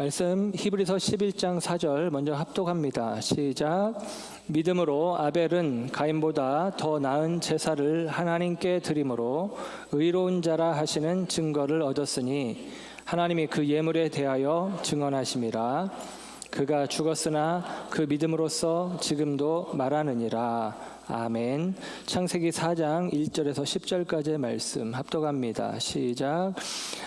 말씀 히브리서 11장 4절 먼저 합독합니다. 시작. 믿음으로 아벨은 가인보다 더 나은 제사를 하나님께 드림으로 의로운 자라 하시는 증거를 얻었으니 하나님이 그 예물에 대하여 증언하심이라. 그가 죽었으나 그 믿음으로써 지금도 말하느니라. 아멘. 창세기 4장 1절에서 10절까지의 말씀 합독합니다. 시작.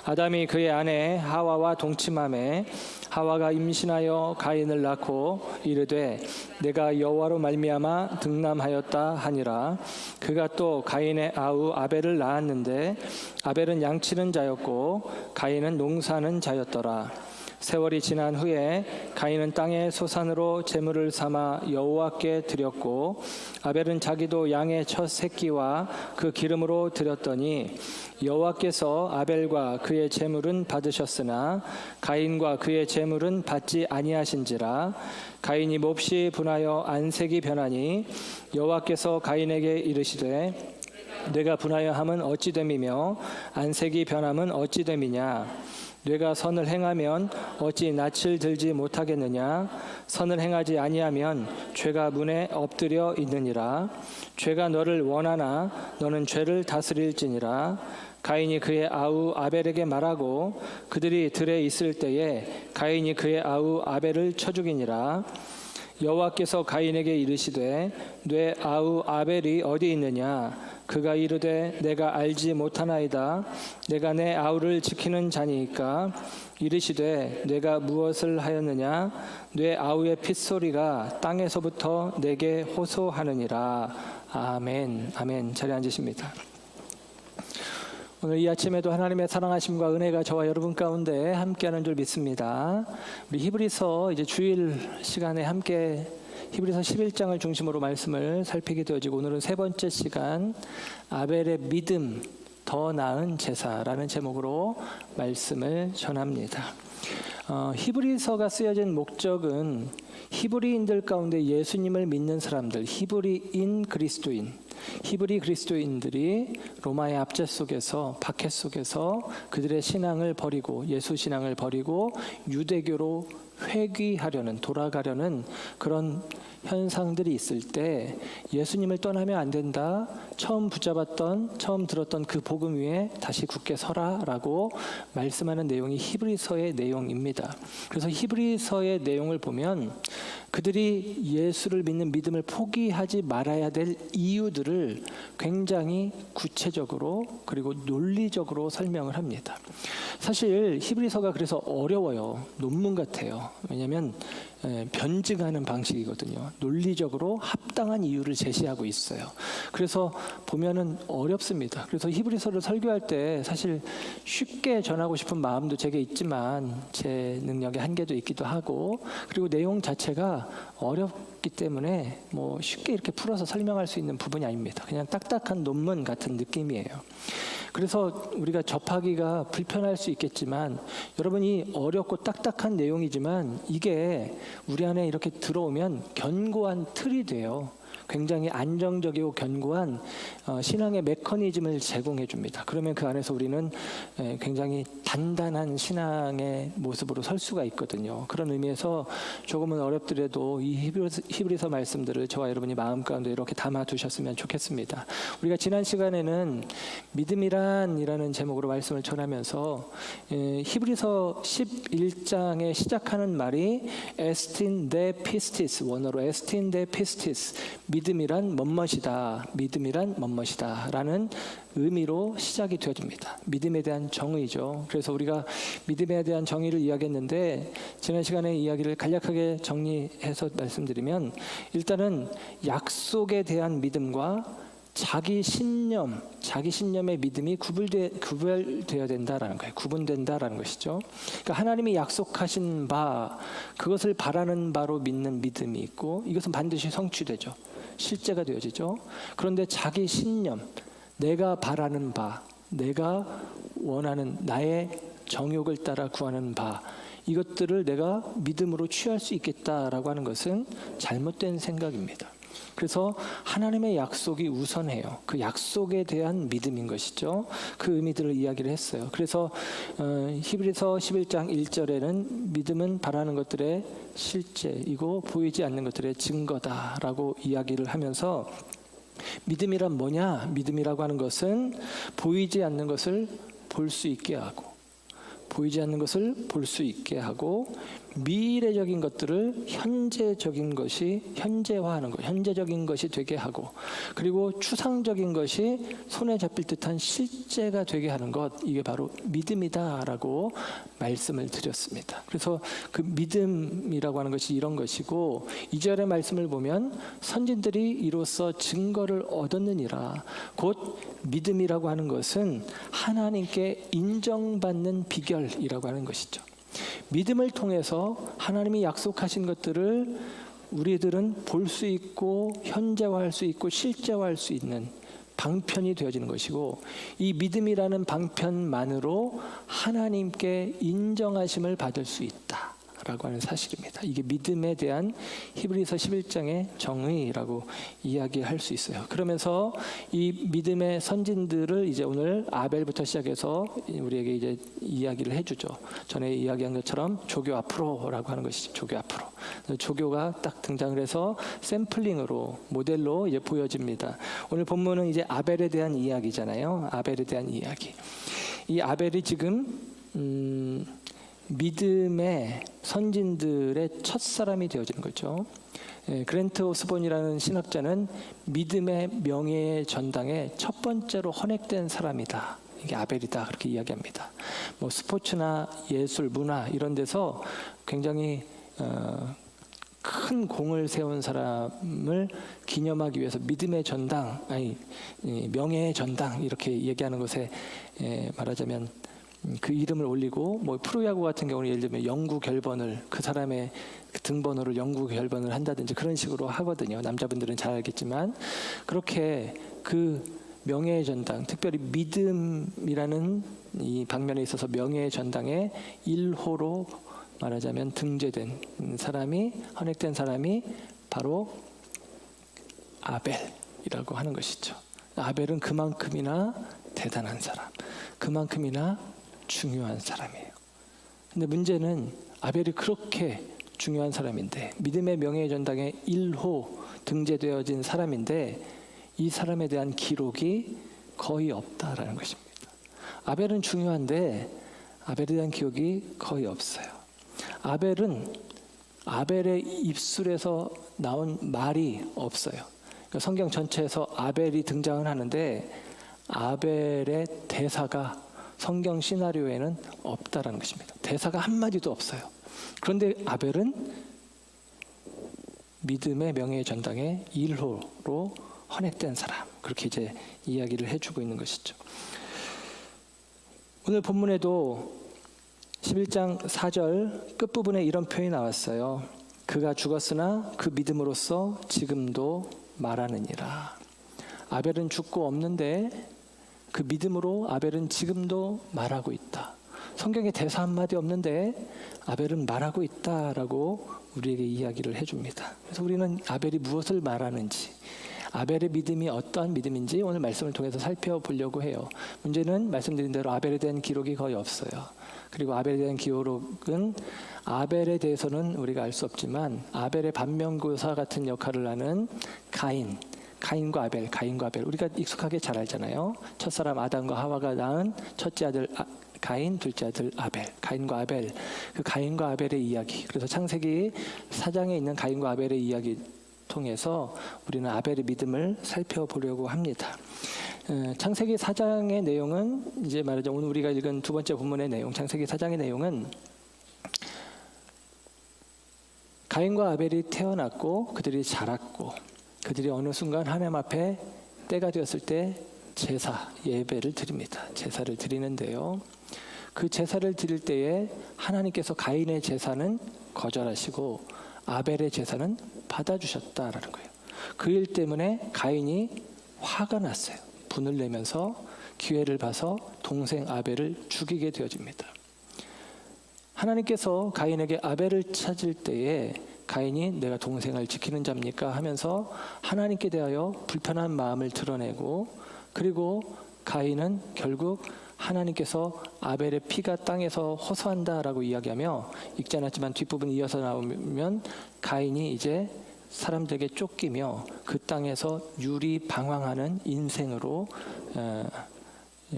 아담이 그의 아내 하와와 동침하매 하와가 임신하여 가인을 낳고 이르되 내가 여호와로 말미암아 등남하였다 하니라. 그가 또 가인의 아우 아벨을 낳았는데 아벨은 양치는 자였고 가인은 농사는 자였더라. 세월이 지난 후에 가인은 땅의 소산으로 제물을 삼아 여호와께 드렸고 아벨은 자기도 양의 첫 새끼와 그 기름으로 드렸더니 여호와께서 아벨과 그의 제물은 받으셨으나 가인과 그의 제물은 받지 아니하신지라. 가인이 몹시 분하여 안색이 변하니 여호와께서 가인에게 이르시되 내가 분하여 함은 어찌 됨이며 안색이 변함은 어찌 됨이냐. 뇌가 선을 행하면 어찌 낯을 들지 못하겠느냐. 선을 행하지 아니하면 죄가 문에 엎드려 있느니라. 죄가 너를 원하나 너는 죄를 다스릴지니라. 가인이 그의 아우 아벨에게 말하고 그들이 들에 있을 때에 가인이 그의 아우 아벨을 쳐 죽이니라. 여호와께서 가인에게 이르시되 내 아우 아벨이 어디 있느냐. 그가 이르되 내가 알지 못하나이다. 내가 내 아우를 지키는 자니까. 이르시되 내가 무엇을 하였느냐. 내 아우의 핏소리가 땅에서부터 내게 호소하느니라. 아멘. 아멘. 자리에 앉으십니다. 오늘 이 아침에도 하나님의 사랑하심과 은혜가 저와 여러분 가운데 함께하는 줄 믿습니다. 우리 히브리서 이제 주일 시간에 함께 히브리서 11장을 중심으로 말씀을 살피게 되어지고 오늘은 세 번째 시간 아벨의 믿음 더 나은 제사라는 제목으로 말씀을 전합니다. 히브리서가 쓰여진 목적은 히브리인들 가운데 예수님을 믿는 사람들, 히브리인 그리스도인, 히브리 그리스도인들이 로마의 압제 속에서 박해 속에서 그들의 신앙을 버리고 예수 신앙을 버리고 유대교로 회귀하려는 돌아가려는 그런 현상들이 있을 때 예수님을 떠나면 안 된다. 처음 붙잡았던 처음 들었던 그 복음 위에 다시 굳게 서라라고 말씀하는 내용이 히브리서의 내용입니다. 그래서 히브리서의 내용을 보면 그들이 예수를 믿는 믿음을 포기하지 말아야 될 이유들을 굉장히 구체적으로 그리고 논리적으로 설명을 합니다. 사실 히브리서가 그래서 어려워요. 논문 같아요. 왜냐하면 변증하는 방식이거든요. 논리적으로 합당한 이유를 제시하고 있어요. 그래서 보면은 어렵습니다. 그래서 히브리서를 설교할 때 사실 쉽게 전하고 싶은 마음도 제게 있지만 제 능력의 한계도 있기도 하고 그리고 내용 자체가 어렵기 때문에 뭐 쉽게 이렇게 풀어서 설명할 수 있는 부분이 아닙니다. 그냥 딱딱한 논문 같은 느낌이에요. 그래서 우리가 접하기가 불편할 수 있겠지만 여러분이 어렵고 딱딱한 내용이지만 이게 우리 안에 이렇게 들어오면 견고한 틀이 돼요. 굉장히 안정적이고 견고한 신앙의 메커니즘을 제공해 줍니다. 그러면 그 안에서 우리는 굉장히 단단한 신앙의 모습으로 설 수가 있거든요. 그런 의미에서 조금은 어렵더라도 이 히브리서 말씀들을 저와 여러분이 마음 가운데 이렇게 담아 두셨으면 좋겠습니다. 우리가 지난 시간에는 믿음이란이라는 제목으로 말씀을 전하면서 히브리서 11장에 시작하는 말이 에스틴 데 피스티스, 원어로 에스틴 데 피스티스, 믿음이란 멋멋이다. 믿음이란 멋멋이다. 라는 의미로 시작이 되어집니다. 믿음에 대한 정의죠. 그래서 우리가 믿음에 대한 정의를 이야기했는데 지난 시간에 이야기를 간략하게 정리해서 말씀드리면 일단은 약속에 대한 믿음과 자기 신념의 믿음이 구별되어야 된다라는 거예요. 구분된다라는 것이죠. 그러니까 하나님이 약속하신 바, 그것을 바라는 바로 믿는 믿음이 있고 이것은 반드시 성취되죠. 실제가 되어지죠. 그런데 자기 신념, 내가 바라는 바, 내가 원하는 나의 정욕을 따라 구하는 바, 이것들을 내가 믿음으로 취할 수 있겠다라고 하는 것은 잘못된 생각입니다. 그래서 하나님의 약속이 우선해요. 그 약속에 대한 믿음인 것이죠. 그 의미들을 이야기를 했어요. 그래서 히브리서 11장 1절에는 믿음은 바라는 것들의 실제이고 보이지 않는 것들의 증거다라고 이야기를 하면서 믿음이란 뭐냐? 믿음이라고 하는 것은 보이지 않는 것을 볼 수 있게 하고, 보이지 않는 것을 볼 수 있게 하고, 미래적인 것들을 현재적인 것이 현재화하는 것, 현재적인 것이 되게 하고, 그리고 추상적인 것이 손에 잡힐 듯한 실제가 되게 하는 것, 이게 바로 믿음이다라고 말씀을 드렸습니다. 그래서 그 믿음이라고 하는 것이 이런 것이고, 2절의 말씀을 보면 선진들이 이로써 증거를 얻었느니라. 곧 믿음이라고 하는 것은 하나님께 인정받는 비결이라고 하는 것이죠. 믿음을 통해서 하나님이 약속하신 것들을 우리들은 볼 수 있고 현재화할 수 있고 실제화할 수 있는 방편이 되어지는 것이고, 이 믿음이라는 방편만으로 하나님께 인정하심을 받을 수 있다라고 하는 사실입니다. 이게 믿음에 대한 히브리서 11장의 정의라고 이야기할 수 있어요. 그러면서 이 믿음의 선진들을 이제 오늘 아벨부터 시작해서 우리에게 이제 이야기를 해주죠. 전에 이야기한 것처럼 조교 앞으로라고 하는 것이죠. 조교 앞으로. 조교가 딱 등장을 해서 샘플링으로 모델로 이제 보여집니다. 오늘 본문은 이제 아벨에 대한 이야기잖아요. 아벨에 대한 이야기. 이 아벨이 지금 믿음의 선진들의 첫 사람이 되어지는 거죠. 그랜트 오스본이라는 신학자는 믿음의 명예의 전당에 첫 번째로 헌액된 사람이다. 이게 아벨이다 그렇게 이야기합니다. 뭐 스포츠나 예술, 문화 이런 데서 굉장히 큰 공을 세운 사람을 기념하기 위해서 믿음의 전당, 아니 명예의 전당 이렇게 얘기하는 것에 말하자면 그 이름을 올리고, 뭐 프로야구 같은 경우는 예를 들면 영구 결번을, 그 사람의 등번호를 영구 결번을 한다든지 그런 식으로 하거든요. 남자분들은 잘 알겠지만 그렇게 그 명예의 전당, 특별히 믿음이라는 이 방면에 있어서 명예의 전당에 1호로 말하자면 등재된 사람이, 헌액된 사람이 바로 아벨이라고 하는 것이죠. 아벨은 그만큼이나 대단한 사람, 그만큼이나 중요한 사람이에요. 근데 문제는 아벨이 그렇게 중요한 사람인데, 믿음의 명예의 전당에 1호 등재되어진 사람인데 이 사람에 대한 기록이 거의 없다라는 것입니다. 아벨은 중요한데 아벨에 대한 기록이 거의 없어요. 아벨의 입술에서 나온 말이 없어요. 그러니까 성경 전체에서 아벨이 등장을 하는데 아벨의 대사가 성경 시나리오에는 없다라는 것입니다. 대사가 한마디도 없어요. 그런데 아벨은 믿음의 명예의 전당에 1호로 헌액된 사람, 그렇게 이제 이야기를 해주고 있는 것이죠. 오늘 본문에도 11장 4절 끝부분에 이런 표현이 나왔어요. 그가 죽었으나 그 믿음으로써 지금도 말하느니라. 아벨은 죽고 없는데 그 믿음으로 아벨은 지금도 말하고 있다. 성경에 대사 한마디 없는데 아벨은 말하고 있다라고 우리에게 이야기를 해줍니다. 그래서 우리는 아벨이 무엇을 말하는지, 아벨의 믿음이 어떠한 믿음인지 오늘 말씀을 통해서 살펴보려고 해요. 문제는 말씀드린 대로 아벨에 대한 기록이 거의 없어요. 그리고 아벨에 대한 기록은 아벨에 대해서는 우리가 알 수 없지만 아벨의 반면교사 같은 역할을 하는 가인과 아벨 우리가 익숙하게 잘 알잖아요. 첫사람 아담과 하와가 낳은 첫째 아들 가인, 둘째 아들 아벨, 가인과 아벨, 그 가인과 아벨의 이야기. 그래서 창세기 4장에 있는 가인과 아벨의 이야기 통해서 우리는 아벨의 믿음을 살펴보려고 합니다. 창세기 4장의 내용은 이제 말하자면 오늘 우리가 읽은 두 번째 본문의 내용, 창세기 4장의 내용은 가인과 아벨이 태어났고 그들이 자랐고 그들이 어느 순간 하나님 앞에 때가 되었을 때 제사, 예배를 드립니다. 제사를 드리는데요. 그 제사를 드릴 때에 하나님께서 가인의 제사는 거절하시고 아벨의 제사는 받아주셨다라는 거예요. 그 일 때문에 가인이 화가 났어요. 분을 내면서 기회를 봐서 동생 아벨을 죽이게 되어집니다. 하나님께서 가인에게 아벨을 찾을 때에 가인이 내가 동생을 지키는 자입니까 하면서 하나님께 대하여 불편한 마음을 드러내고, 그리고 가인은 결국 하나님께서 아벨의 피가 땅에서 호소한다라고 이야기하며, 읽지 않았지만 뒷부분 이어서 나오면 가인이 이제 사람들에게 쫓기며 그 땅에서 유리방황하는 인생으로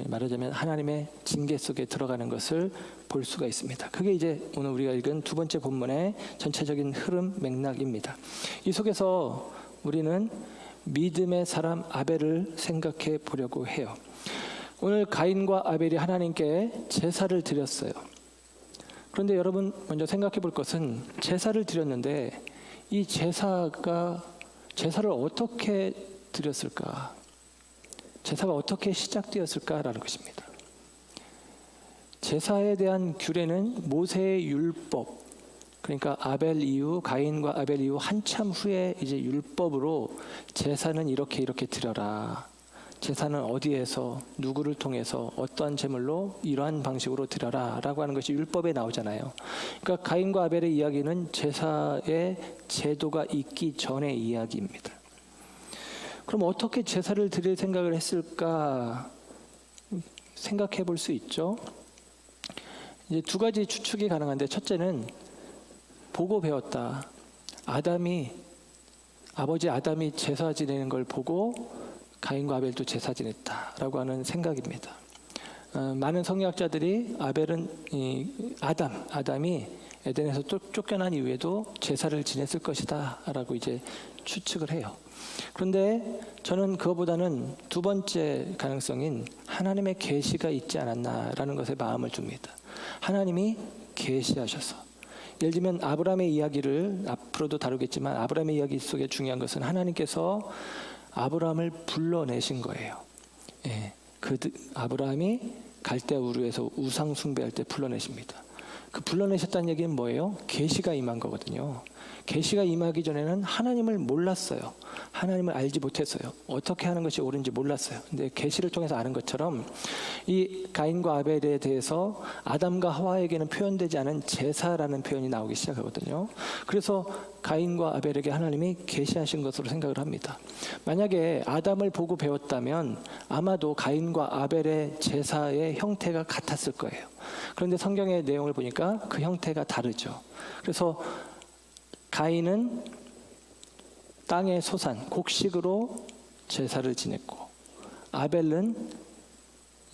말하자면 하나님의 징계 속에 들어가는 것을 볼 수가 있습니다. 그게 이제 오늘 우리가 읽은 두 번째 본문의 전체적인 흐름 맥락입니다. 이 속에서 우리는 믿음의 사람 아벨을 생각해 보려고 해요. 오늘 가인과 아벨이 하나님께 제사를 드렸어요. 그런데 여러분 먼저 생각해 볼 것은, 제사를 드렸는데 이 제사를 어떻게 드렸을까? 제사가 어떻게 시작되었을까라는 것입니다. 제사에 대한 규례는 모세의 율법, 그러니까 아벨 이후, 가인과 아벨 이후 한참 후에 이제 율법으로 제사는 이렇게 드려라, 제사는 어디에서 누구를 통해서 어떠한 제물로 이러한 방식으로 드려라 라고 하는 것이 율법에 나오잖아요. 그러니까 가인과 아벨의 이야기는 제사의 제도가 있기 전의 이야기입니다. 그럼 어떻게 제사를 드릴 생각을 했을까 생각해 볼 수 있죠. 이제 두 가지 추측이 가능한데, 첫째는 보고 배웠다. 아버지 아담이 제사 지내는 걸 보고 가인과 아벨도 제사 지냈다라고 하는 생각입니다. 많은 성경학자들이 아담이 에덴에서 쫓겨난 이후에도 제사를 지냈을 것이다 라고 이제 추측을 해요. 그런데 저는 그거보다는 두 번째 가능성인 하나님의 계시가 있지 않았나라는 것에 마음을 둡니다. 하나님이 계시하셔서, 예를 들면 아브라함의 이야기를 앞으로도 다루겠지만, 아브라함의 이야기 속에 중요한 것은 하나님께서 아브라함을 불러내신 거예요. 아브라함이 갈대아 우르에서 우상 숭배할 때 불러내십니다. 그 불러내셨다는 얘기는 뭐예요? 계시가 임한 거거든요. 계시가 임하기 전에는 하나님을 몰랐어요. 하나님을 알지 못했어요. 어떻게 하는 것이 옳은지 몰랐어요. 근데 계시를 통해서 아는 것처럼 이 가인과 아벨에 대해서 아담과 하와에게는 표현되지 않은 제사라는 표현이 나오기 시작하거든요. 그래서 가인과 아벨에게 하나님이 계시하신 것으로 생각을 합니다. 만약에 아담을 보고 배웠다면 아마도 가인과 아벨의 제사의 형태가 같았을 거예요. 그런데 성경의 내용을 보니까 그 형태가 다르죠. 그래서 가인은 땅의 소산, 곡식으로 제사를 지냈고, 아벨은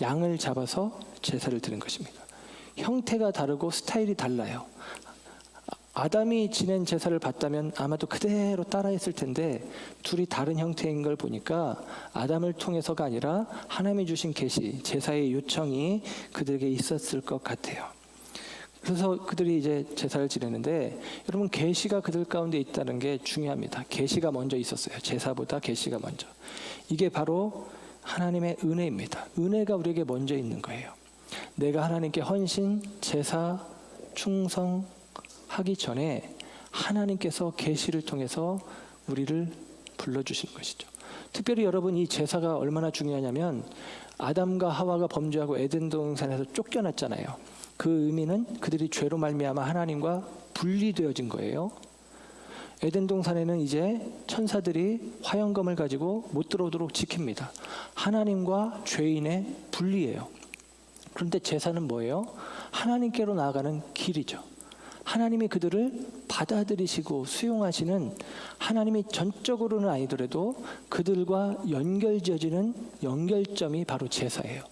양을 잡아서 제사를 드린 것입니다. 형태가 다르고 스타일이 달라요. 아담이 지낸 제사를 봤다면 아마도 그대로 따라했을 텐데, 둘이 다른 형태인 걸 보니까 아담을 통해서가 아니라 하나님이 주신 계시, 제사의 요청이 그들에게 있었을 것 같아요. 그래서 그들이 이제 제사를 지내는데, 여러분 계시가 그들 가운데 있다는 게 중요합니다. 계시가 먼저 있었어요. 제사보다 계시가 먼저. 이게 바로 하나님의 은혜입니다. 은혜가 우리에게 먼저 있는 거예요. 내가 하나님께 헌신, 제사, 충성하기 전에 하나님께서 계시를 통해서 우리를 불러주신 것이죠. 특별히 여러분, 이 제사가 얼마나 중요하냐면, 아담과 하와가 범죄하고 에덴 동산에서 쫓겨났잖아요. 그 의미는 그들이 죄로 말미암아 하나님과 분리되어진 거예요. 에덴 동산에는 이제 천사들이 화영검을 가지고 못 들어오도록 지킵니다. 하나님과 죄인의 분리예요. 그런데 제사는 뭐예요? 하나님께로 나아가는 길이죠. 하나님이 그들을 받아들이시고 수용하시는, 하나님이 전적으로는 아니더라도 그들과 연결지어지는 연결점이 바로 제사예요.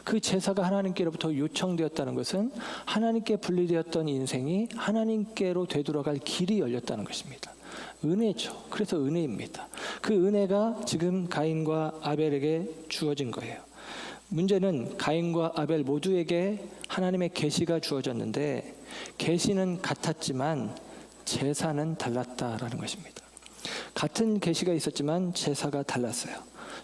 그 제사가 하나님께로부터 요청되었다는 것은 하나님께 분리되었던 인생이 하나님께로 되돌아갈 길이 열렸다는 것입니다. 은혜죠. 그래서 은혜입니다. 그 은혜가 지금 가인과 아벨에게 주어진 거예요. 문제는 가인과 아벨 모두에게 하나님의 계시가 주어졌는데, 계시는 같았지만 제사는 달랐다라는 것입니다. 같은 계시가 있었지만 제사가 달랐어요.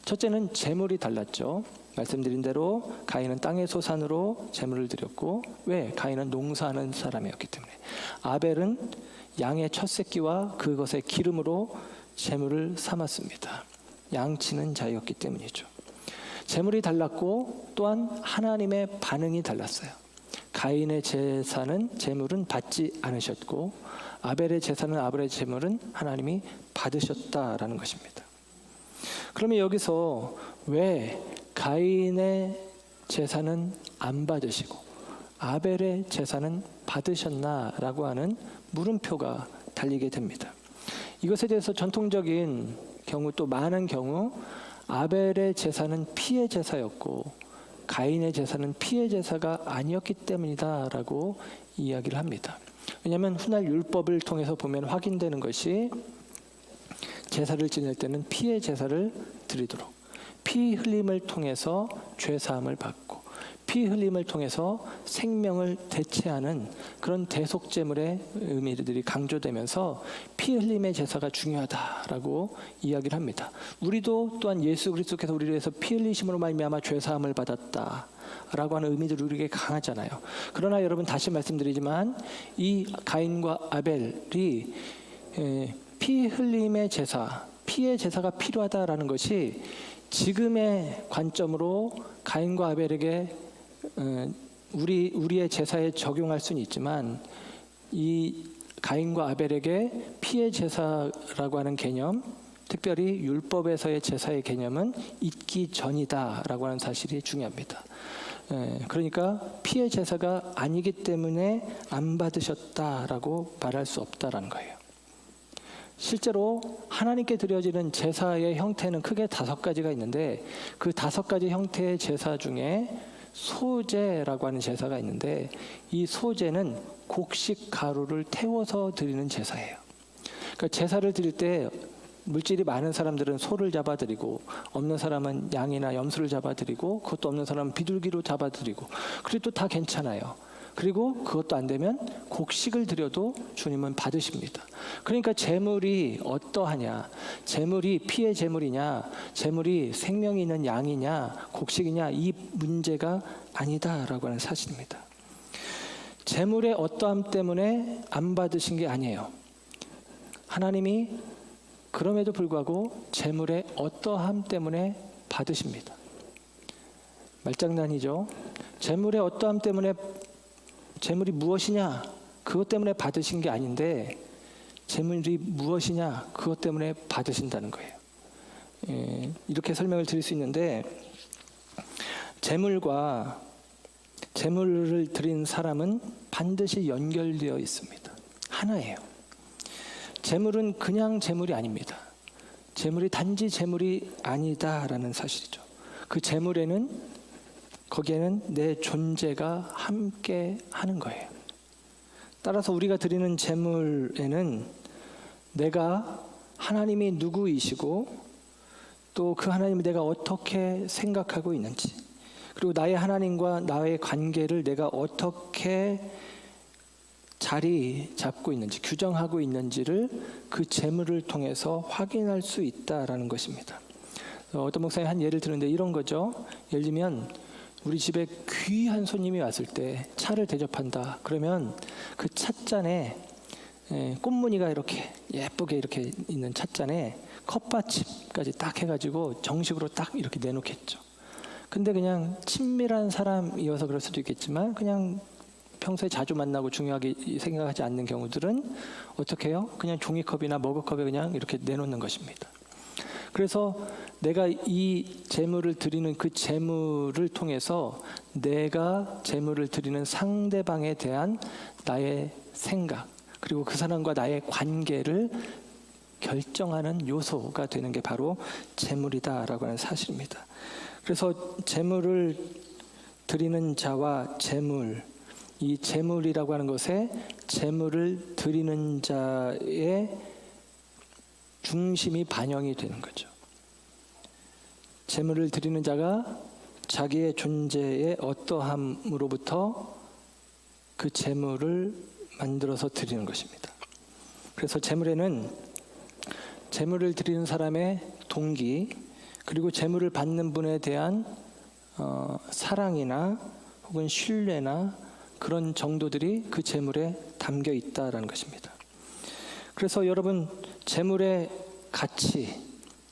첫째는 제물이 달랐죠. 말씀드린 대로 가인은 땅의 소산으로 제물을 드렸고, 왜? 가인은 농사하는 사람이었기 때문에. 아벨은 양의 첫 새끼와 그것의 기름으로 제물을 삼았습니다. 양치는 자였기 때문이죠. 제물이 달랐고, 또한 하나님의 반응이 달랐어요. 가인의 제물은 받지 않으셨고 아벨의 제사는 아벨의 제물은 하나님이 받으셨다라는 것입니다. 그러면 여기서 왜 가인의 제사는 안 받으시고 아벨의 제사는 받으셨나라고 하는 물음표가 달리게 됩니다. 이것에 대해서 전통적인 경우 또 많은 경우 아벨의 제사는 피의 제사였고 가인의 제사는 피의 제사가 아니었기 때문이다라고 이야기를 합니다. 왜냐하면 훗날 율법을 통해서 보면 확인되는 것이 제사를 지낼 때는 피의 제사를 드리도록 피 흘림을 통해서 죄 사함을 받고 피 흘림을 통해서 생명을 대체하는 그런 대속제물의 의미들이 강조되면서 피 흘림의 제사가 중요하다라고 이야기를 합니다. 우리도 또한 예수 그리스도께서 우리를 위해서 피 흘리심으로 말미암아 죄 사함을 받았다라고 하는 의미들이 우리에게 강하잖아요. 그러나 여러분 다시 말씀드리지만 이 가인과 아벨이 피 흘림의 제사, 피의 제사가 필요하다라는 것이 지금의 관점으로 가인과 아벨에게 우리의 제사에 적용할 수는 있지만 이 가인과 아벨에게 피의 제사라고 하는 개념, 특별히 율법에서의 제사의 개념은 있기 전이다라고 하는 사실이 중요합니다. 그러니까 피의 제사가 아니기 때문에 안 받으셨다라고 말할 수 없다라는 거예요. 실제로 하나님께 드려지는 제사의 형태는 크게 5가지가 있는데 그 5가지 형태의 제사 중에 소제라고 하는 제사가 있는데 이 소제는 곡식 가루를 태워서 드리는 제사예요. 그러니까 제사를 드릴 때 물질이 많은 사람들은 소를 잡아드리고 없는 사람은 양이나 염소를 잡아드리고 그것도 없는 사람은 비둘기로 잡아드리고 그래도 다 괜찮아요. 그리고 그것도 안 되면 곡식을 드려도 주님은 받으십니다. 그러니까 제물이 어떠하냐, 제물이 피의 제물이냐, 제물이 생명이 있는 양이냐, 곡식이냐 이 문제가 아니다라고 하는 사실입니다. 제물의 어떠함 때문에 안 받으신 게 아니에요. 하나님이 그럼에도 불구하고 제물의 어떠함 때문에 받으십니다. 말장난이죠. 제물의 어떠함 때문에 제물이 무엇이냐 그것 때문에 받으신 게 아닌데 제물이 무엇이냐 그것 때문에 받으신다는 거예요. 이렇게 설명을 드릴 수 있는데 제물과 제물을 드린 사람은 반드시 연결되어 있습니다. 하나예요. 제물은 그냥 제물이 아닙니다. 제물이 단지 제물이 아니다라는 사실이죠. 그 제물에는 거기에는 내 존재가 함께 하는 거예요. 따라서 우리가 드리는 제물에는 내가 하나님이 누구이시고 또 그 하나님을 내가 어떻게 생각하고 있는지 그리고 나의 하나님과 나의 관계를 내가 어떻게 자리 잡고 있는지 규정하고 있는지를 그 제물을 통해서 확인할 수 있다라는 것입니다. 어떤 목사님이 한 예를 들었는데 이런 거죠. 예를 들면 우리 집에 귀한 손님이 왔을 때 차를 대접한다. 그러면 그 찻잔에 꽃무늬가 이렇게 예쁘게 이렇게 있는 찻잔에 컵받침까지 딱 해가지고 정식으로 딱 이렇게 내놓겠죠. 근데 그냥 친밀한 사람이어서 그럴 수도 있겠지만 그냥 평소에 자주 만나고 중요하게 생각하지 않는 경우들은 어떻게 해요? 그냥 종이컵이나 머그컵에 그냥 이렇게 내놓는 것입니다. 그래서 내가 이 제물을 드리는 그 제물을 통해서 내가 제물을 드리는 상대방에 대한 나의 생각 그리고 그 사람과 나의 관계를 결정하는 요소가 되는 게 바로 제물이다라고 하는 사실입니다. 그래서 제물을 드리는 자와 제물, 이 제물이라고 하는 것에 제물을 드리는 자의 중심이 반영이 되는 거죠. 제물을 드리는 자가 자기의 존재의 어떠함으로부터 그 제물을 만들어서 드리는 것입니다. 그래서 제물에는 제물을 드리는 사람의 동기 그리고 제물을 받는 분에 대한 사랑이나 혹은 신뢰나 그런 정도들이 그 제물에 담겨 있다라는 것입니다. 그래서 여러분 제물의 가치,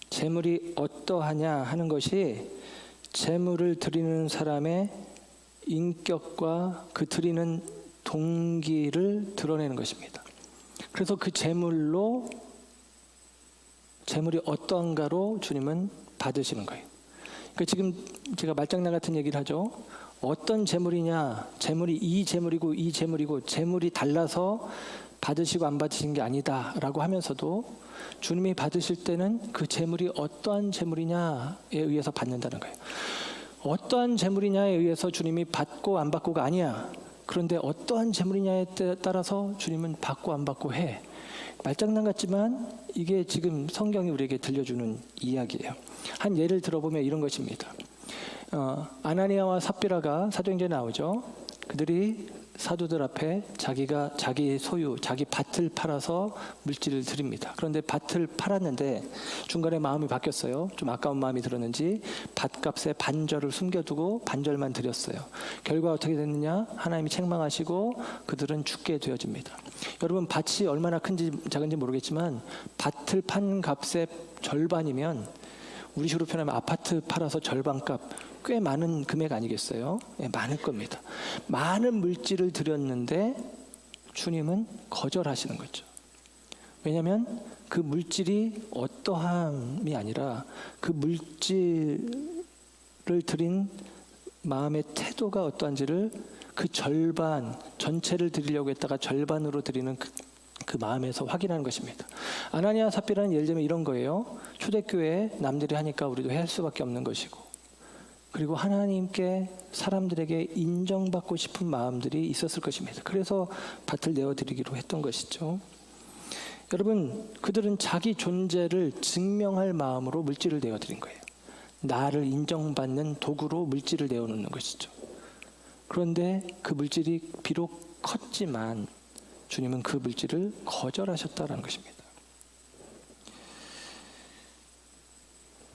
제물이 어떠하냐 하는 것이 제물을 드리는 사람의 인격과 그 드리는 동기를 드러내는 것입니다. 그래서 그 재물이 어떠한가로 주님은 받으시는 거예요. 그러니까 지금 제가 말장난 같은 얘기를 하죠. 어떤 재물이냐, 재물이 이 재물이고 이 재물이고 재물이 달라서 받으시고 안 받으신 게 아니다라고 하면서도 주님이 받으실 때는 그 재물이 어떠한 재물이냐에 의해서 받는다는 거예요. 어떠한 재물이냐에 의해서 주님이 받고 안 받고가 아니야. 그런데 어떠한 재물이냐에 따라서 주님은 받고 안 받고 해. 말장난 같지만 이게 지금 성경이 우리에게 들려주는 이야기예요. 한 예를 들어보면 이런 것입니다. 아나니아와 삽비라가 사도행전에 나오죠. 그들이 사도들 앞에 자기 소유, 자기 밭을 팔아서 물질을 드립니다. 그런데 밭을 팔았는데 중간에 마음이 바뀌었어요. 좀 아까운 마음이 들었는지 밭값에 반절을 숨겨두고 반절만 드렸어요. 결과 어떻게 됐느냐? 하나님이 책망하시고 그들은 죽게 되어집니다. 여러분, 밭이 얼마나 큰지 작은지 모르겠지만 밭을 판 값의 절반이면 우리 식으로 표현하면 아파트 팔아서 절반값, 꽤 많은 금액 아니겠어요? 네, 많을 겁니다. 많은 물질을 드렸는데 주님은 거절하시는 거죠. 왜냐하면 그 물질이 어떠함이 아니라 그 물질을 드린 마음의 태도가 어떠한지를 그 절반, 전체를 드리려고 했다가 절반으로 드리는 그 마음에서 확인하는 것입니다. 아나니아 삽비라는 예를 들면 이런 거예요. 초대교회 남들이 하니까 우리도 할 수밖에 없는 것이고, 그리고 하나님께 사람들에게 인정받고 싶은 마음들이 있었을 것입니다. 그래서 밭을 내어드리기로 했던 것이죠. 여러분, 그들은 자기 존재를 증명할 마음으로 물질을 내어드린 거예요. 나를 인정받는 도구로 물질을 내어놓는 것이죠. 그런데 그 물질이 비록 컸지만 주님은 그 물질을 거절하셨다는 것입니다.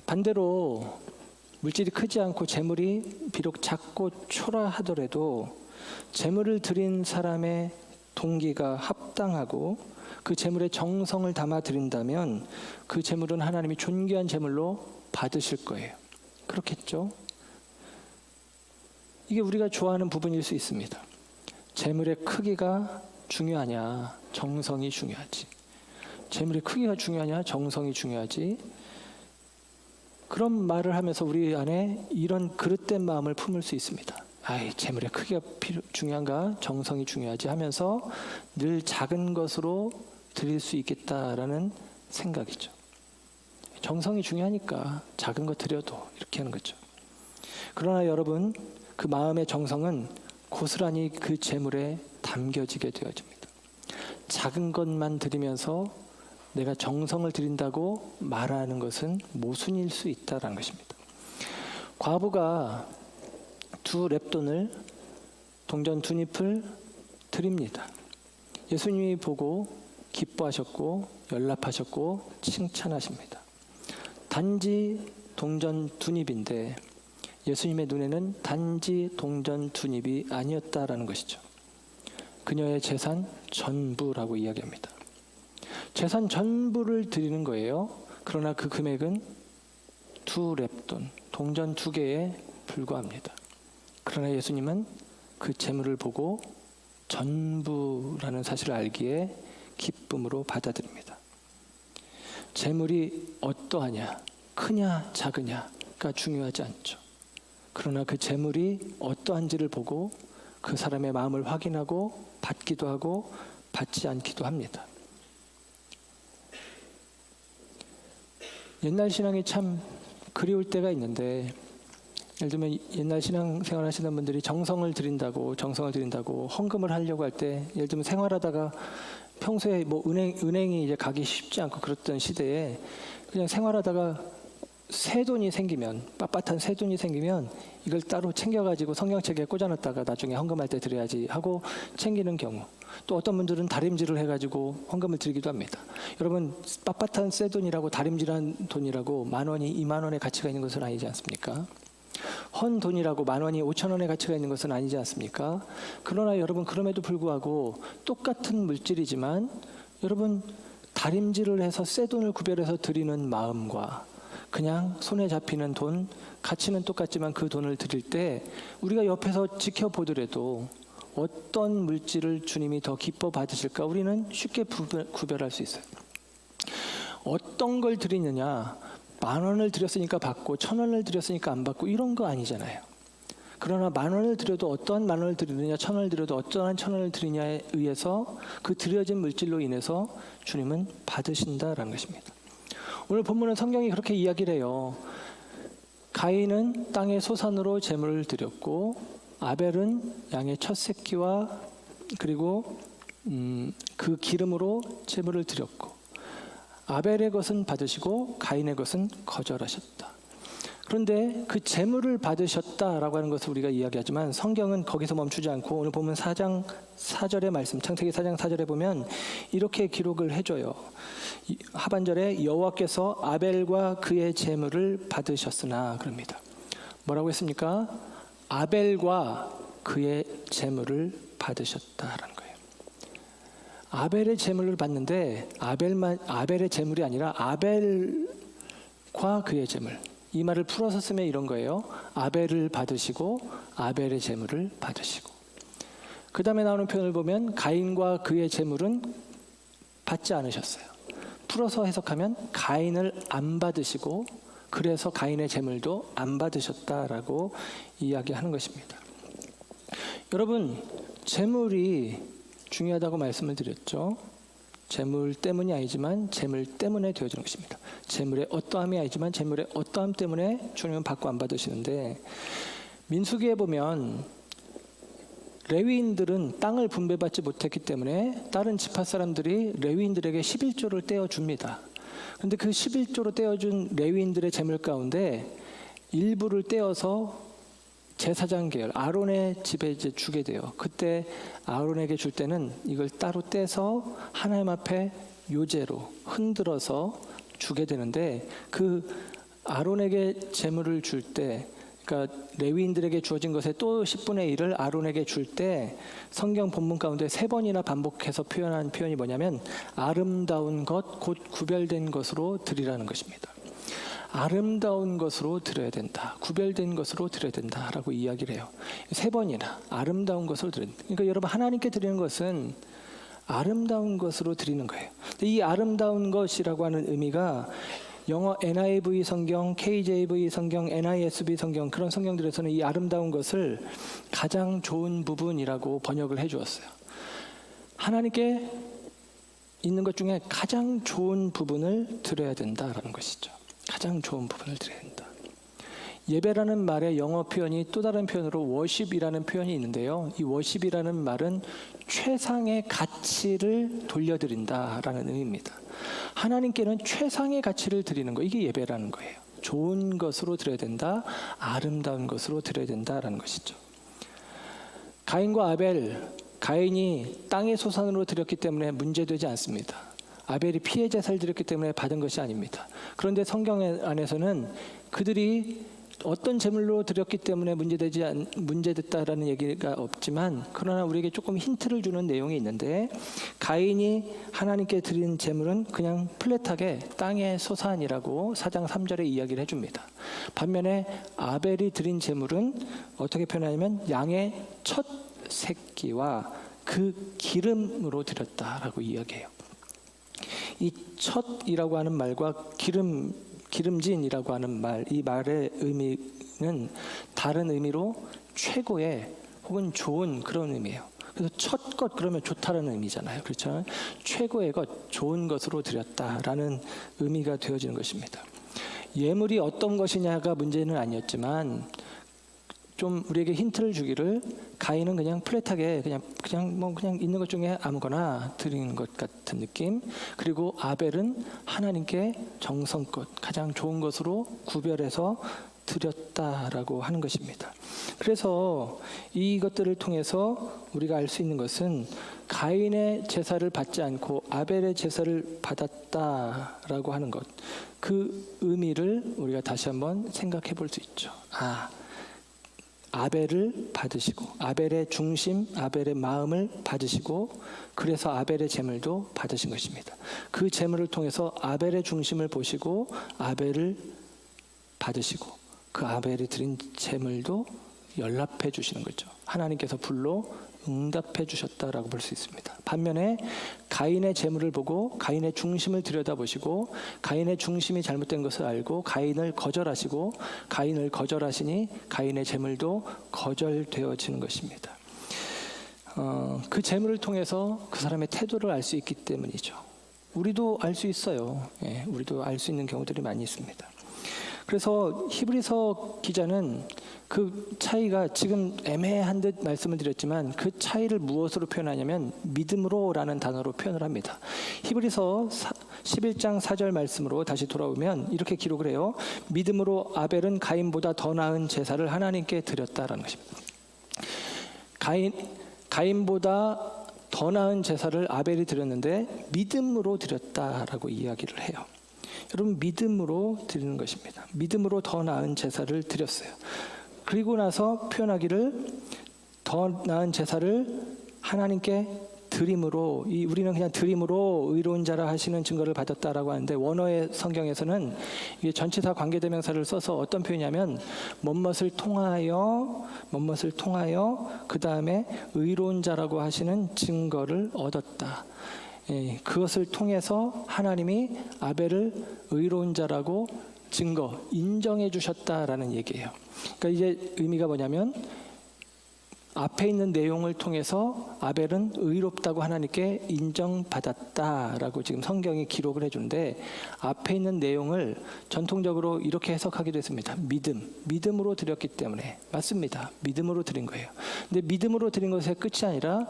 반대로 물질이 크지 않고 재물이 비록 작고 초라하더라도 재물을 드린 사람의 동기가 합당하고 그 재물에 정성을 담아 드린다면 그 재물은 하나님이 존귀한 재물로 받으실 거예요. 그렇겠죠? 이게 우리가 좋아하는 부분일 수 있습니다. 재물의 크기가 중요하냐, 정성이 중요하지. 재물의 크기가 중요하냐, 정성이 중요하지. 그런 말을 하면서 우리 안에 이런 그릇된 마음을 품을 수 있습니다. 재물의 크기가 중요한가, 정성이 중요하지 하면서 늘 작은 것으로 드릴 수 있겠다라는 생각이죠. 정성이 중요하니까 작은 것 드려도 이렇게 하는 거죠. 그러나 여러분, 그 마음의 정성은 고스란히 그 재물에 담겨지게 되어집니다. 작은 것만 드리면서 내가 정성을 드린다고 말하는 것은 모순일 수 있다는 것입니다. 과부가 2렙돈을 동전 2잎을 드립니다. 예수님이 보고 기뻐하셨고 연락하셨고 칭찬하십니다. 단지 동전 2잎인데 예수님의 눈에는 단지 동전 2잎이 아니었다라는 것이죠. 그녀의 재산 전부라고 이야기합니다. 재산 전부를 드리는 거예요. 그러나 그 금액은 2렙돈, 동전 2개에 불과합니다. 그러나 예수님은 그 재물을 보고 전부라는 사실을 알기에 기쁨으로 받아들입니다. 재물이 어떠하냐, 크냐 작으냐가 중요하지 않죠. 그러나 그 재물이 어떠한지를 보고 그 사람의 마음을 확인하고 받기도 하고 받지 않기도 합니다. 옛날 신앙이 참 그리울 때가 있는데, 예를 들면 옛날 신앙생활 하시는 분들이 정성을 드린다고 헌금을 하려고 할 때, 예를 들면 생활하다가 평소에 뭐 은행이 이제 가기 쉽지 않고 그랬던 시대에 그냥 생활하다가 새돈이 생기면, 빳빳한 새돈이 생기면 이걸 따로 챙겨가지고 성경책에 꽂아놨다가 나중에 헌금할 때 드려야지 하고 챙기는 경우, 또 어떤 분들은 다림질을 해가지고 헌금을 드리기도 합니다. 여러분, 빳빳한 새돈이라고 다림질한 돈이라고 10,000원이 20,000원의 가치가 있는 것은 아니지 않습니까? 헌 돈이라고 10,000원이 5,000원의 가치가 있는 것은 아니지 않습니까? 그러나 여러분, 그럼에도 불구하고 똑같은 물질이지만 여러분, 다림질을 해서 새돈을 구별해서 드리는 마음과 그냥 손에 잡히는 돈, 가치는 똑같지만 그 돈을 드릴 때 우리가 옆에서 지켜보더라도 어떤 물질을 주님이 더 기뻐 받으실까 우리는 쉽게 구별할 수 있어요. 어떤 걸 드리느냐, 10,000원을 드렸으니까 받고 1,000원을 드렸으니까 안 받고 이런 거 아니잖아요. 그러나 10,000원을 드려도 어떠한 10,000원을 드리느냐, 1,000원을 드려도 어떠한 1,000원을 드리냐에 의해서 그 드려진 물질로 인해서 주님은 받으신다라는 것입니다. 오늘 본문은 성경이 그렇게 이야기를 해요. 가인은 땅의 소산으로 제물을 드렸고 아벨은 양의 첫 새끼와 그리고 그 기름으로 제물을 드렸고 아벨의 것은 받으시고 가인의 것은 거절하셨다. 그런데 그 제물을 받으셨다라고 하는 것을 우리가 이야기하지만 성경은 거기서 멈추지 않고 오늘 보면 4장 4절의 말씀, 창세기 4장 4절에 보면 이렇게 기록을 해줘요. 하반절에 여호와께서 아벨과 그의 제물을 받으셨으나 그럽니다. 뭐라고 했습니까? 아벨과 그의 제물을 받으셨다라는 거예요. 아벨의 제물을 받는데 아벨의 제물이 아니라 아벨과 그의 제물. 이 말을 풀어서 쓰면 이런 거예요. 아벨을 받으시고 아벨의 제물을 받으시고. 그 다음에 나오는 표현을 보면 가인과 그의 제물은 받지 않으셨어요. 풀어서 해석하면 가인을 안 받으시고 그래서 가인의 제물도 안 받으셨다라고 이야기하는 것입니다. 여러분, 제물이 중요하다고 말씀을 드렸죠. 재물 때문이 아니지만 재물 때문에 되어지는 것입니다. 재물의 어떠함이 아니지만 재물의 어떠함 때문에 주님은 받고 안 받으시는데 민수기에 보면 레위인들은 땅을 분배받지 못했기 때문에 다른 지파 사람들이 레위인들에게 11조를 떼어줍니다. 그런데 그 11조로 떼어준 레위인들의 재물 가운데 일부를 떼어서 제사장 계열 아론의 집에 이제 주게 돼요. 그때 아론에게 줄 때는 이걸 따로 떼서 하나님 앞에 요제로 흔들어서 주게 되는데 그 아론에게 제물을 줄 때, 그러니까 레위인들에게 주어진 것의 또 10분의 1을 아론에게 줄 때 성경 본문 가운데 3번이나 반복해서 표현한 표현이 뭐냐면 아름다운 것, 곧 구별된 것으로 드리라는 것입니다. 아름다운 것으로 드려야 된다. 구별된 것으로 드려야 된다라고 이야기를 해요. 3번이나 아름다운 것으로 드려야 된다. 그러니까 여러분 하나님께 드리는 것은 아름다운 것으로 드리는 거예요. 이 아름다운 것이라고 하는 의미가 영어 NIV 성경, KJV 성경, NISB 성경 그런 성경들에서는 이 아름다운 것을 가장 좋은 부분이라고 번역을 해주었어요. 하나님께 있는 것 중에 가장 좋은 부분을 드려야 된다라는 것이죠. 가장 좋은 부분을 드려야 된다. 예배라는 말의 영어 표현이 또 다른 표현으로 워십이라는 표현이 있는데요. 이 워십이라는 말은 최상의 가치를 돌려드린다라는 의미입니다. 하나님께는 최상의 가치를 드리는 거, 이게 예배라는 거예요. 좋은 것으로 드려야 된다, 아름다운 것으로 드려야 된다라는 것이죠. 가인과 아벨, 가인이 땅의 소산으로 드렸기 때문에 문제되지 않습니다. 아벨이 피해 제사를 드렸기 때문에 받은 것이 아닙니다. 그런데 성경 안에서는 그들이 어떤 제물로 드렸기 때문에 문제됐다라는 얘기가 없지만 그러나 우리에게 조금 힌트를 주는 내용이 있는데 가인이 하나님께 드린 제물은 그냥 플랫하게 땅의 소산이라고 4장 3절에 이야기를 해줍니다. 반면에 아벨이 드린 제물은 어떻게 표현하냐면 양의 첫 새끼와 그 기름으로 드렸다라고 이야기해요. 이 첫이라고 하는 말과 기름진이라고 하는 말, 이 말의 의미는 다른 의미로 최고의 혹은 좋은 그런 의미예요. 그래서 첫 것 그러면 좋다라는 의미잖아요. 그렇죠? 최고의 것, 좋은 것으로 드렸다라는 의미가 되어지는 것입니다. 예물이 어떤 것이냐가 문제는 아니었지만 좀 우리에게 힌트를 주기를 가인은 그냥 플랫하게 그냥 있는 것 중에 아무거나 드리는 것 같은 느낌. 그리고 아벨은 하나님께 정성껏 가장 좋은 것으로 구별해서 드렸다라고 하는 것입니다. 그래서 이것들을 통해서 우리가 알 수 있는 것은 가인의 제사를 받지 않고 아벨의 제사를 받았다라고 하는 것, 그 의미를 우리가 다시 한번 생각해 볼 수 있죠. 아벨을 받으시고 아벨의 중심, 아벨의 마음을 받으시고 그래서 아벨의 제물도 받으신 것입니다. 그 제물을 통해서 아벨의 중심을 보시고 아벨을 받으시고 그 아벨이 드린 제물도 연락해 주시는 거죠. 하나님께서 불로 응답해 주셨다라고 볼 수 있습니다. 반면에 가인의 제물을 보고 가인의 중심을 들여다보시고 가인의 중심이 잘못된 것을 알고 가인을 거절하시고 가인을 거절하시니 가인의 제물도 거절되어지는 것입니다. 그 제물을 통해서 그 사람의 태도를 알 수 있기 때문이죠. 우리도 알 수 있어요. 예, 우리도 알 수 있는 경우들이 많이 있습니다. 그래서 히브리서 기자는 그 차이가 지금 애매한 듯 말씀을 드렸지만 그 차이를 무엇으로 표현하냐면 믿음으로라는 단어로 표현을 합니다. 히브리서 11장 4절 말씀으로 다시 돌아오면 이렇게 기록을 해요. 믿음으로 아벨은 가인보다 더 나은 제사를 하나님께 드렸다라는 것입니다. 가인보다 더 나은 제사를 아벨이 드렸는데 믿음으로 드렸다라고 이야기를 해요. 여러분, 믿음으로 드리는 것입니다. 믿음으로 더 나은 제사를 드렸어요. 그리고 나서 표현하기를 더 나은 제사를 하나님께 드림으로, 우리는 그냥 드림으로 의로운 자라 하시는 증거를 받았다라고 하는데 원어의 성경에서는 이게 전치사 관계대명사를 써서 어떤 표현이냐면 뭐뭇을 통하여 그 다음에 의로운 자라고 하시는 증거를 얻었다. 예, 그것을 통해서 하나님이 아벨을 의로운 자라고 인정해 주셨다라는 얘기예요. 그러니까 이제 의미가 뭐냐면 앞에 있는 내용을 통해서 아벨은 의롭다고 하나님께 인정받았다라고 지금 성경이 기록을 해주는데 앞에 있는 내용을 전통적으로 이렇게 해석하기도 했습니다. 믿음으로 드렸기 때문에. 맞습니다. 믿음으로 드린 거예요. 근데 믿음으로 드린 것의 끝이 아니라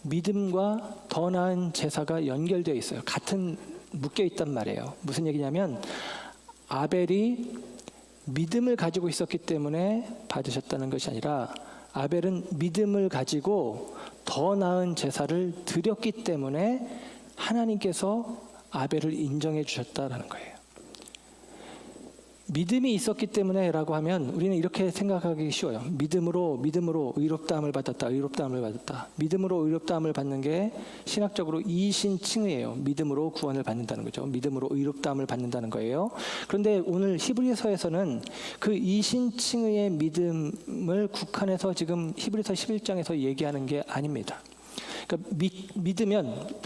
믿음과 더 나은 제사가 연결되어 있어요. 같은 묶여 있단 말이에요. 무슨 얘기냐면 아벨이 믿음을 가지고 있었기 때문에 받으셨다는 것이 아니라 아벨은 믿음을 가지고 더 나은 제사를 드렸기 때문에 하나님께서 아벨을 인정해 주셨다라는 거예요. 믿음이 있었기 때문에라고 하면 우리는 이렇게 생각하기 쉬워요. 믿음으로 의롭다함을 받았다. 믿음으로 의롭다함을 받는 게 신학적으로 이신칭의예요. 믿음으로 구원을 받는다는 거죠. 믿음으로 의롭다함을 받는다는 거예요. 그런데 오늘 히브리서에서는 그 이신칭의의 믿음을 국한해서 지금 히브리서 11장에서 얘기하는 게 아닙니다. 그러니까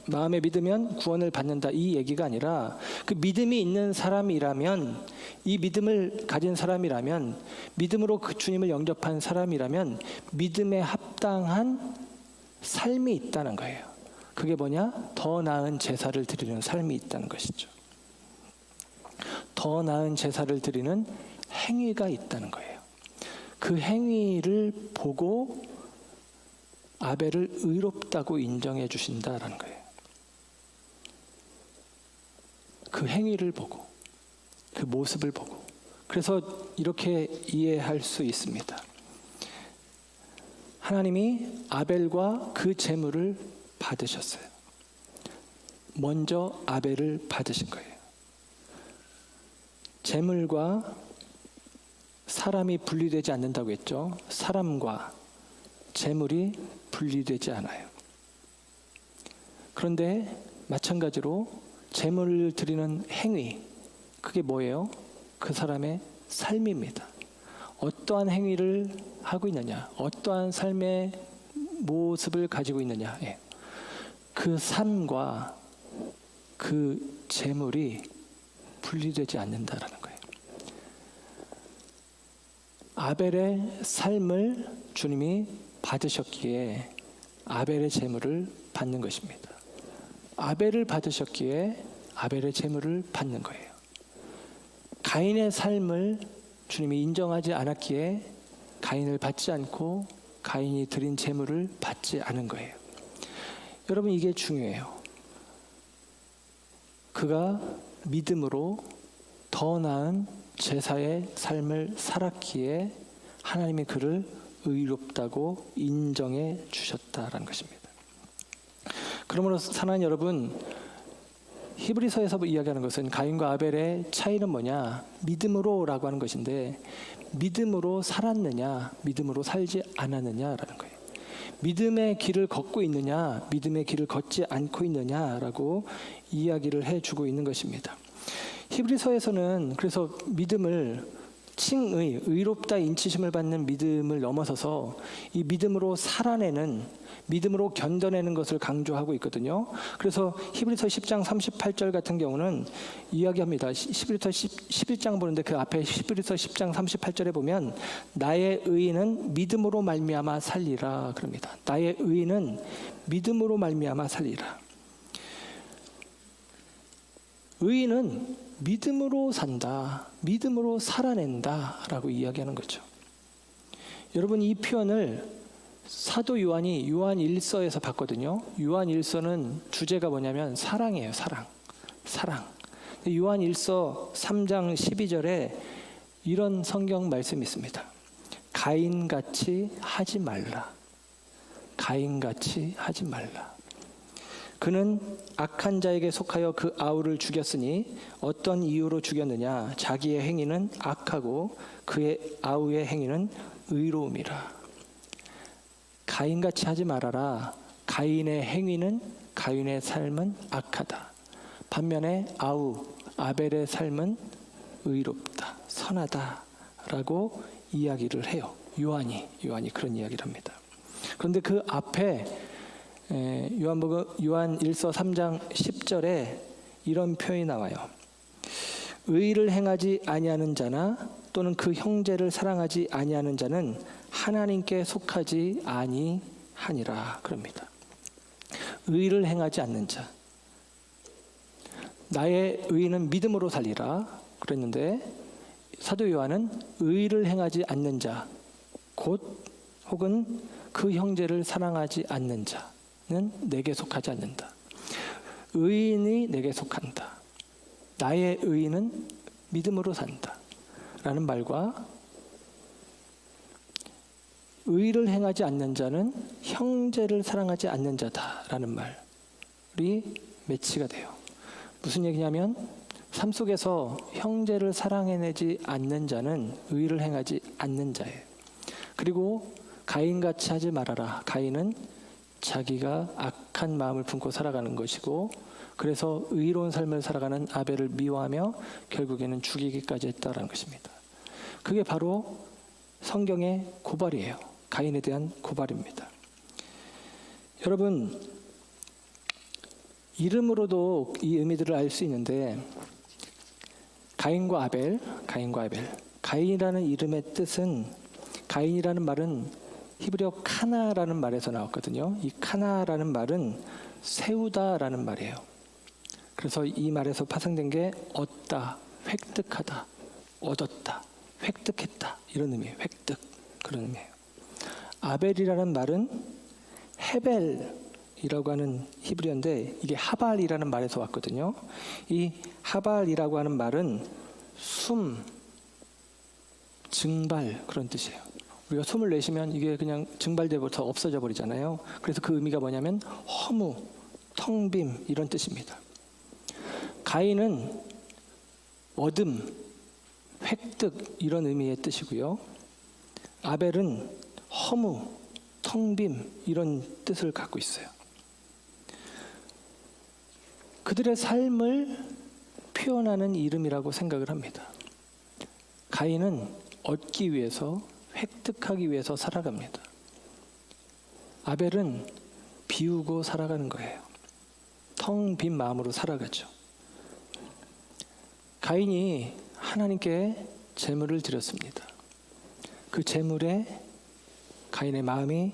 마음에 믿으면 구원을 받는다, 이 얘기가 아니라 그 믿음이 있는 사람이라면, 이 믿음을 가진 사람이라면, 믿음으로 그 주님을 영접한 사람이라면 믿음에 합당한 삶이 있다는 거예요. 그게 뭐냐? 더 나은 제사를 드리는 삶이 있다는 것이죠. 더 나은 제사를 드리는 행위가 있다는 거예요. 그 행위를 보고 아벨을 의롭다고 인정해 주신다라는 거예요. 그 행위를 보고, 그 모습을 보고. 그래서 이렇게 이해할 수 있습니다. 하나님이 아벨과 그 제물을 받으셨어요. 먼저 아벨을 받으신 거예요. 제물과 사람이 분리되지 않는다고 했죠. 사람과 제물이 분리되지 않아요. 그런데 마찬가지로 제물을 드리는 행위, 그게 뭐예요? 그 사람의 삶입니다. 어떠한 행위를 하고 있느냐, 어떠한 삶의 모습을 가지고 있느냐, 그 삶과 그 제물이 분리되지 않는다라는 거예요. 아벨의 삶을 주님이 받으셨기에 아벨의 제물을 받는 것입니다. 아벨을 받으셨기에 아벨의 제물을 받는 거예요. 가인의 삶을 주님이 인정하지 않았기에 가인을 받지 않고 가인이 드린 제물을 받지 않은 거예요. 여러분, 이게 중요해요. 그가 믿음으로 더 나은 제사의 삶을 살았기에 하나님이 그를 의롭다고 인정해 주셨다라는 것입니다. 그러므로 사랑하는 여러분, 히브리서에서 이야기하는 것은 가인과 아벨의 차이는 뭐냐? 믿음으로라고 하는 것인데, 믿음으로 살았느냐, 믿음으로 살지 않았느냐라는 거예요. 믿음의 길을 걷고 있느냐, 믿음의 길을 걷지 않고 있느냐라고 이야기를 해주고 있는 것입니다. 히브리서에서는 그래서 믿음을 칭의, 의롭다 인치심을 받는 믿음을 넘어서서 이 믿음으로 살아내는, 믿음으로 견뎌내는 것을 강조하고 있거든요. 그래서 히브리서 10장 38절 같은 경우는 이야기합니다. 히브리서 11장 보는데 그 앞에 히브리서 10장 38절에 보면 나의 의인은 믿음으로 말미암아 살리라 그럽니다. 나의 의인은 믿음으로 말미암아 살리라. 의인은 믿음으로 산다, 믿음으로 살아낸다라고 이야기하는 거죠. 여러분, 이 표현을 사도 요한이 요한 1서에서 봤거든요. 요한 1서는 주제가 뭐냐면 사랑이에요. 사랑. 요한 1서 3장 12절에 이런 성경 말씀이 있습니다. 가인같이 하지 말라. 가인같이 하지 말라. 그는 악한 자에게 속하여 그 아우를 죽였으니 어떤 이유로 죽였느냐? 자기의 행위는 악하고 그의 아우의 행위는 의로움이라. 가인같이 하지 말아라. 가인의 행위는, 가인의 삶은 악하다. 반면에 아벨의 삶은 의롭다, 선하다라고 이야기를 해요. 요한이 그런 이야기를 합니다. 그런데 그 앞에 요한 1서 3장 10절에 이런 표현이 나와요. 의를 행하지 아니하는 자나 또는 그 형제를 사랑하지 아니하는 자는 하나님께 속하지 아니하니라 그럽니다. 의를 행하지 않는 자. 나의 의는 믿음으로 살리라 그랬는데 사도 요한은 의를 행하지 않는 자, 곧 혹은 그 형제를 사랑하지 않는 자는 내게 속하지 않는다. 의인이 내게 속한다. 나의 의인은 믿음으로 산다. 라는 말과 의를 행하지 않는 자는 형제를 사랑하지 않는 자다라는 말이 매치가 돼요. 무슨 얘기냐면 삶 속에서 형제를 사랑해내지 않는 자는 의를 행하지 않는 자예요. 그리고 가인같이 하지 말아라. 가인은 자기가 악한 마음을 품고 살아가는 것이고 그래서 의로운 삶을 살아가는 아벨을 미워하며 결국에는 죽이기까지 했다라는 것입니다. 그게 바로 성경의 고발이에요. 가인에 대한 고발입니다. 여러분, 이름으로도 이 의미들을 알 수 있는데 가인과 아벨. 가인이라는 이름의 뜻은, 가인이라는 말은 히브리어 카나라는 말에서 나왔거든요. 이 카나라는 말은 세우다라는 말이에요. 그래서 이 말에서 파생된 게 얻다, 획득하다, 얻었다, 획득했다 이런 의미예요. 획득, 그런 의미예요. 아벨이라는 말은 헤벨이라고 하는 히브리어인데 이게 하발이라는 말에서 왔거든요. 이 하발이라고 하는 말은 숨, 증발 그런 뜻이에요. 우리가 숨을 내쉬면 이게 그냥 증발돼버려서 없어져 버리잖아요. 그래서 그 의미가 뭐냐면 허무, 텅 빔 이런 뜻입니다. 가인은 얻음, 획득 이런 의미의 뜻이고요. 아벨은 허무, 텅 빔 이런 뜻을 갖고 있어요. 그들의 삶을 표현하는 이름이라고 생각을 합니다. 가인은 얻기 위해서, 획득하기 위해서 살아갑니다. 아벨은 비우고 살아가는 거예요. 텅 빈 마음으로 살아가죠. 가인이 하나님께 제물을 드렸습니다. 그 제물에 가인의 마음이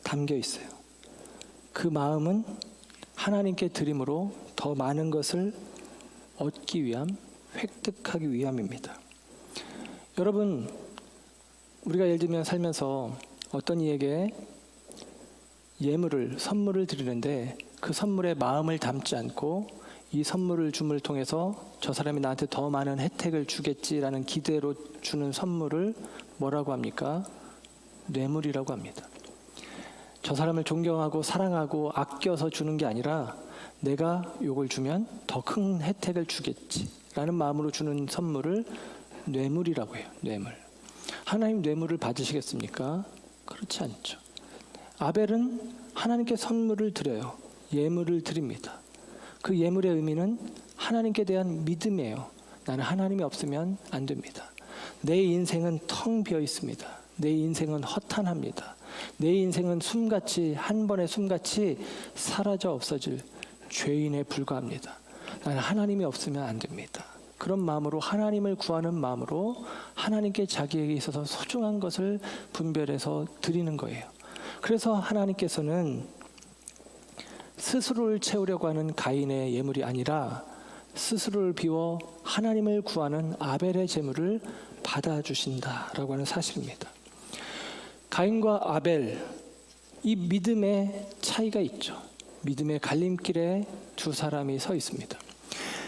담겨 있어요. 그 마음은 하나님께 드림으로 더 많은 것을 얻기 위함, 획득하기 위함입니다. 여러분, 우리가 예를 들면 살면서 어떤 이에게 예물을, 선물을 드리는데 그 선물에 마음을 담지 않고 이 선물을 줌을 통해서 저 사람이 나한테 더 많은 혜택을 주겠지라는 기대로 주는 선물을 뭐라고 합니까? 뇌물이라고 합니다. 저 사람을 존경하고 사랑하고 아껴서 주는 게 아니라 내가 이걸 주면 더 큰 혜택을 주겠지라는 마음으로 주는 선물을 뇌물이라고 해요. 뇌물. 하나님 뇌물을 받으시겠습니까? 그렇지 않죠. 아벨은 하나님께 선물을 드려요. 예물을 드립니다. 그 예물의 의미는 하나님께 대한 믿음이에요. 나는 하나님이 없으면 안 됩니다. 내 인생은 텅 비어 있습니다. 내 인생은 허탄합니다. 내 인생은 숨같이, 한 번의 숨같이 사라져 없어질 죄인에 불과합니다. 나는 하나님이 없으면 안 됩니다. 그런 마음으로, 하나님을 구하는 마음으로 하나님께 자기에게 있어서 소중한 것을 분별해서 드리는 거예요. 그래서 하나님께서는 스스로를 채우려고 하는 가인의 예물이 아니라 스스로를 비워 하나님을 구하는 아벨의 제물을 받아주신다라고 하는 사실입니다. 가인과 아벨, 이 믿음의 차이가 있죠. 믿음의 갈림길에 두 사람이 서 있습니다.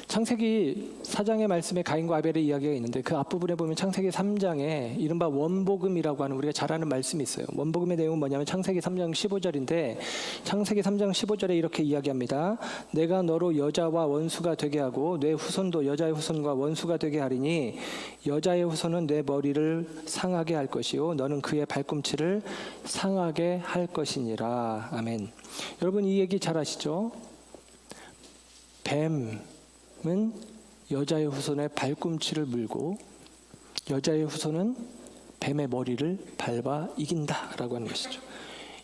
창세기 4장의 말씀에 가인과 아벨의 이야기가 있는데 그 앞부분에 보면 창세기 3장에 이른바 원복음이라고 하는 우리가 잘 아는 말씀이 있어요. 원복음의 내용은 뭐냐면 창세기 3장 15절인데 창세기 3장 15절에 이렇게 이야기합니다. 내가 너로 여자와 원수가 되게 하고 내 후손도 여자의 후손과 원수가 되게 하리니 여자의 후손은 내 머리를 상하게 할 것이요 너는 그의 발꿈치를 상하게 할 것이니라. 아멘. 여러분 이 얘기 잘 아시죠? 뱀은 여자의 후손의 발꿈치를 물고 여자의 후손은 뱀의 머리를 밟아 이긴다라고 하는 것이죠.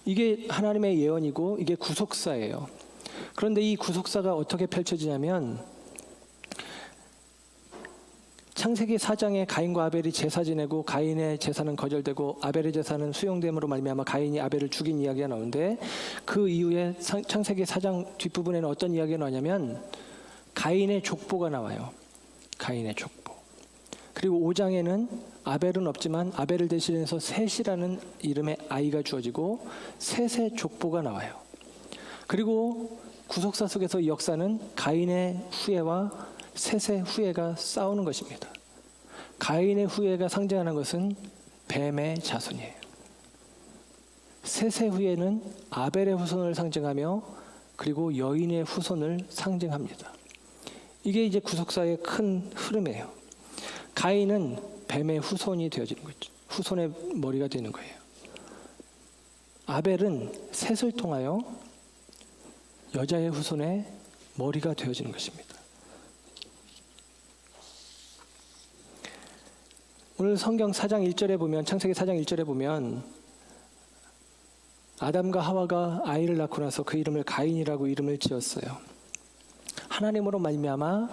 이게 하나님의 예언이고 이게 구속사예요. 그런데 이 구속사가 어떻게 펼쳐지냐면 창세기 4장에 가인과 아벨이 제사 지내고 가인의 제사는 거절되고 아벨의 제사는 수용됨으로 말미암아 가인이 아벨을 죽인 이야기가 나오는데 그 이후에 창세기 4장 뒷부분에는 어떤 이야기가 나오냐면 가인의 족보가 나와요. 가인의 족보. 그리고 5장에는 아벨은 없지만 아벨을 대신해서 셋이라는 이름의 아이가 주어지고 셋의 족보가 나와요. 그리고 구속사 속에서 이 역사는 가인의 후예와 셋의 후예가 싸우는 것입니다. 가인의 후예가 상징하는 것은 뱀의 자손이에요. 셋의 후예는 아벨의 후손을 상징하며 그리고 여인의 후손을 상징합니다. 이게 이제 구속사의 큰 흐름이에요. 가인은 뱀의 후손이 되어지는 거죠. 후손의 머리가 되는 거예요. 아벨은 셋을 통하여 여자의 후손의 머리가 되어지는 것입니다. 오늘 성경 4장 1절에 보면 창세기 4장 1절에 보면 아담과 하와가 아이를 낳고 나서 그 이름을 가인이라고 이름을 지었어요. 하나님으로 말미암아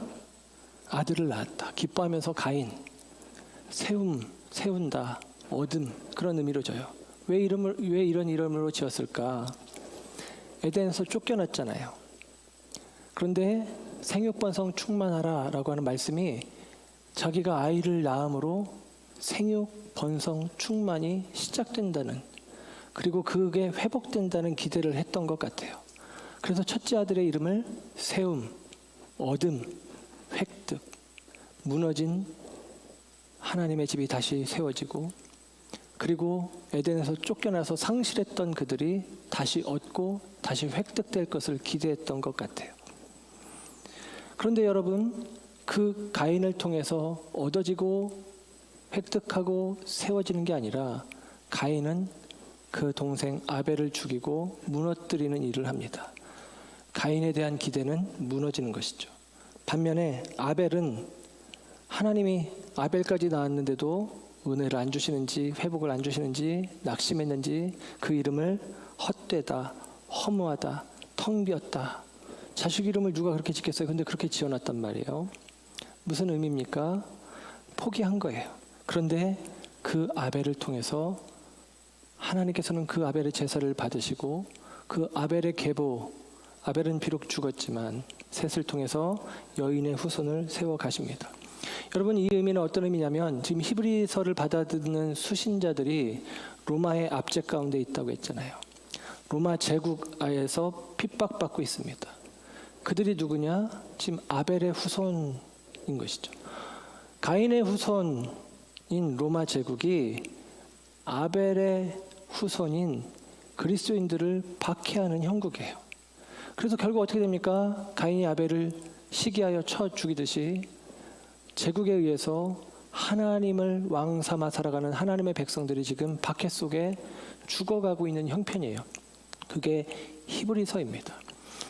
아들을 낳았다. 기뻐하면서 가인, 세운다, 얻음 그런 의미로 져요. 왜 이런 이름으로 지었을까? 에덴에서 쫓겨났잖아요. 그런데 생육번성 충만하라라고 하는 말씀이 자기가 아이를 낳음으로 생육, 번성, 충만이 시작된다는 그리고 그게 회복된다는 기대를 했던 것 같아요. 그래서 첫째 아들의 이름을 세움, 얻음, 획득, 무너진 하나님의 집이 다시 세워지고 그리고 에덴에서 쫓겨나서 상실했던 그들이 다시 얻고 다시 획득될 것을 기대했던 것 같아요. 그런데 여러분 그 가인을 통해서 얻어지고 획득하고 세워지는 게 아니라 가인은 그 동생 아벨을 죽이고 무너뜨리는 일을 합니다. 가인에 대한 기대는 무너지는 것이죠. 반면에 아벨은 하나님이 아벨까지 낳았는데도 은혜를 안 주시는지 회복을 안 주시는지 낙심했는지 그 이름을 헛되다, 허무하다, 텅 비었다. 자식 이름을 누가 그렇게 짓겠어요? 근데 그렇게 지어놨단 말이에요. 무슨 의미입니까? 포기한 거예요. 그런데 그 아벨을 통해서 하나님께서는 그 아벨의 제사를 받으시고 그 아벨의 계보, 아벨은 비록 죽었지만 셋을 통해서 여인의 후손을 세워 가십니다. 여러분 이 의미는 어떤 의미냐면 지금 히브리서를 받아듣는 수신자들이 로마의 압제 가운데 있다고 했잖아요. 로마 제국 아에서 핍박받고 있습니다. 그들이 누구냐? 지금 아벨의 후손인 것이죠. 가인의 후손인 로마 제국이 아벨의 후손인 그리스도인들을 박해하는 형국이에요. 그래서 결국 어떻게 됩니까? 가인이 아벨을 시기하여 쳐 죽이듯이 제국에 의해서 하나님을 왕 삼아 살아가는 하나님의 백성들이 지금 박해 속에 죽어가고 있는 형편이에요. 그게 히브리서입니다.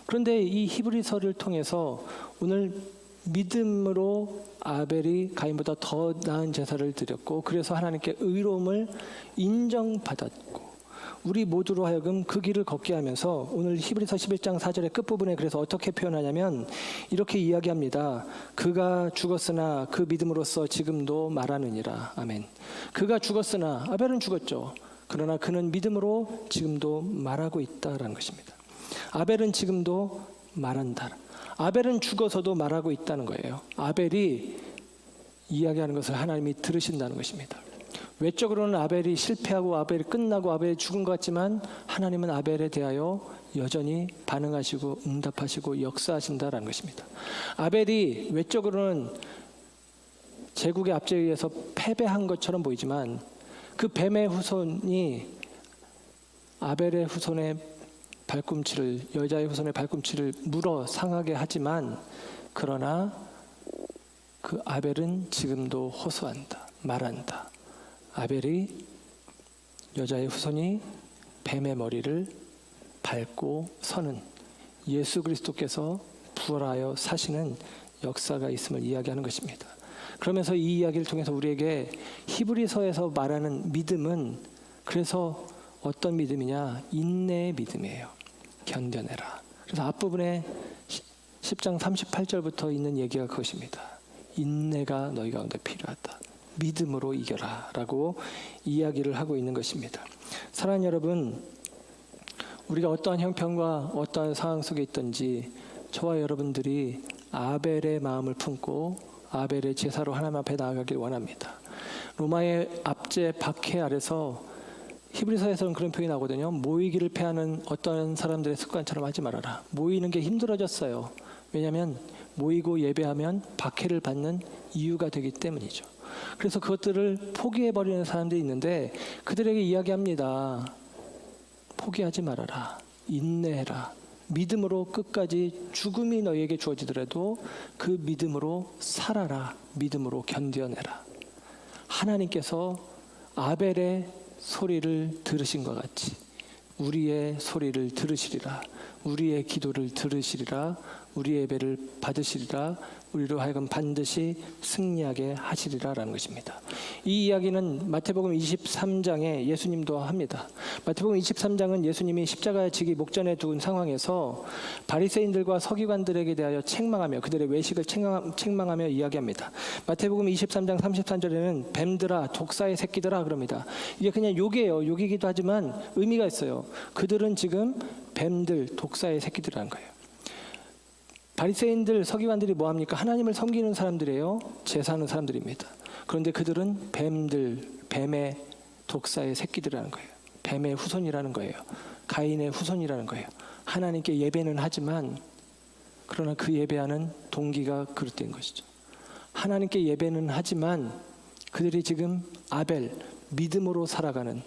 그런데 이 히브리서를 통해서 오늘 믿음으로 아벨이 가인보다 더 나은 제사를 드렸고, 그래서 하나님께 의로움을 인정받았고, 우리 모두로 하여금 그 길을 걷게 하면서 오늘 히브리서 11장 4절의 끝부분에 그래서 어떻게 표현하냐면 이렇게 이야기합니다. 그가 죽었으나 그 믿음으로써 지금도 말하느니라. 아멘. 그가 죽었으나, 아벨은 죽었죠. 그러나 그는 믿음으로 지금도 말하고 있다라는 것입니다. 아벨은 지금도 말한다. 아벨은 죽어서도 말하고 있다는 거예요. 아벨이 이야기하는 것을 하나님이 들으신다는 것입니다. 외적으로는 아벨이 실패하고 아벨이 끝나고 아벨이 죽은 것 같지만 하나님은 아벨에 대하여 여전히 반응하시고 응답하시고 역사하신다라는 것입니다. 아벨이 외적으로는 제국의 압제에 의해서 패배한 것처럼 보이지만 그 뱀의 후손이 아벨의 후손의 발꿈치를, 여자의 후손의 발꿈치를 물어 상하게 하지만, 그러나 그 아벨은 지금도 호소한다, 말한다. 아벨이, 여자의 후손이 뱀의 머리를 밟고 서는 예수 그리스도께서 부활하여 사시는 역사가 있음을 이야기하는 것입니다. 그러면서 이 이야기를 통해서 우리에게 히브리서에서 말하는 믿음은 그래서 어떤 믿음이냐? 인내의 믿음이에요. 견뎌내라. 그래서 앞부분에 10장 38절부터 있는 얘기가 그것입니다. 인내가 너희 가운데 필요하다. 믿음으로 이겨라 라고 이야기를 하고 있는 것입니다. 사랑하는 여러분, 우리가 어떠한 형편과 어떠한 상황 속에 있든지 저와 여러분들이 아벨의 마음을 품고 아벨의 제사로 하나님 앞에 나아가길 원합니다. 로마의 압제 박해 아래서 히브리서에서는 그런 표현이 나오거든요. 모이기를 패하는 어떤 사람들의 습관처럼 하지 말아라. 모이는 게 힘들어졌어요. 왜냐하면 모이고 예배하면 박해를 받는 이유가 되기 때문이죠. 그래서 그것들을 포기해버리는 사람들이 있는데 그들에게 이야기합니다. 포기하지 말아라. 인내해라. 믿음으로 끝까지 죽음이 너희에게 주어지더라도 그 믿음으로 살아라. 믿음으로 견뎌내라. 하나님께서 아벨의 소리를 들으신 것 같이 우리의 소리를 들으시리라. 우리의 기도를 들으시리라. 우리의 예배를 받으시리라. 우리로 하여금 반드시 승리하게 하시리라라는 것입니다. 이 이야기는 마태복음 23장에 예수님도 합니다. 마태복음 23장은 예수님이 십자가에 지기 목전에 둔 상황에서 바리새인들과 서기관들에게 대하여 책망하며 그들의 외식을 책망하며 이야기합니다. 마태복음 23장 33절에는 뱀들아 독사의 새끼들아 그럽니다. 이게 그냥 욕이에요. 욕이기도 하지만 의미가 있어요. 그들은 지금 뱀들 독사의 새끼들이라는 거예요. 바리새인들, 서기관들이 뭐합니까? 하나님을 섬기는 사람들이에요. 제사하는 사람들입니다. 그런데 그들은 뱀의 독사의 새끼들이라는 거예요. 뱀의 후손이라는 거예요. 가인의 후손이라는 거예요. 하나님께 예배는 하지만 그러나 그 예배하는 동기가 그릇된 것이죠. 하나님께 예배는 하지만 그들이 지금 아벨, 믿음으로 살아가는,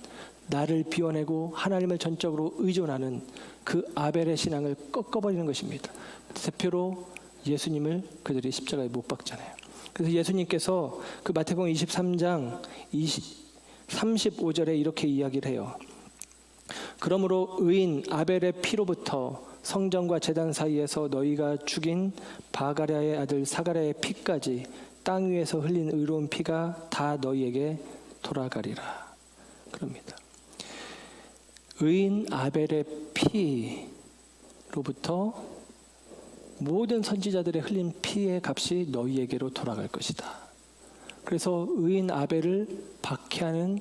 나를 비워내고 하나님을 전적으로 의존하는 그 아벨의 신앙을 꺾어버리는 것입니다. 대표로 예수님을 그들이 십자가에 못 박잖아요. 그래서 예수님께서 그 마태복음 23장 35절에 이렇게 이야기를 해요. 그러므로 의인 아벨의 피로부터 성전과 제단 사이에서 너희가 죽인 바가랴의 아들 사가랴의 피까지 땅 위에서 흘린 의로운 피가 다 너희에게 돌아가리라. 그럽니다. 의인 아벨의 피로부터 모든 선지자들의 흘린 피의 값이 너희에게로 돌아갈 것이다. 그래서 의인 아벨을 박해하는,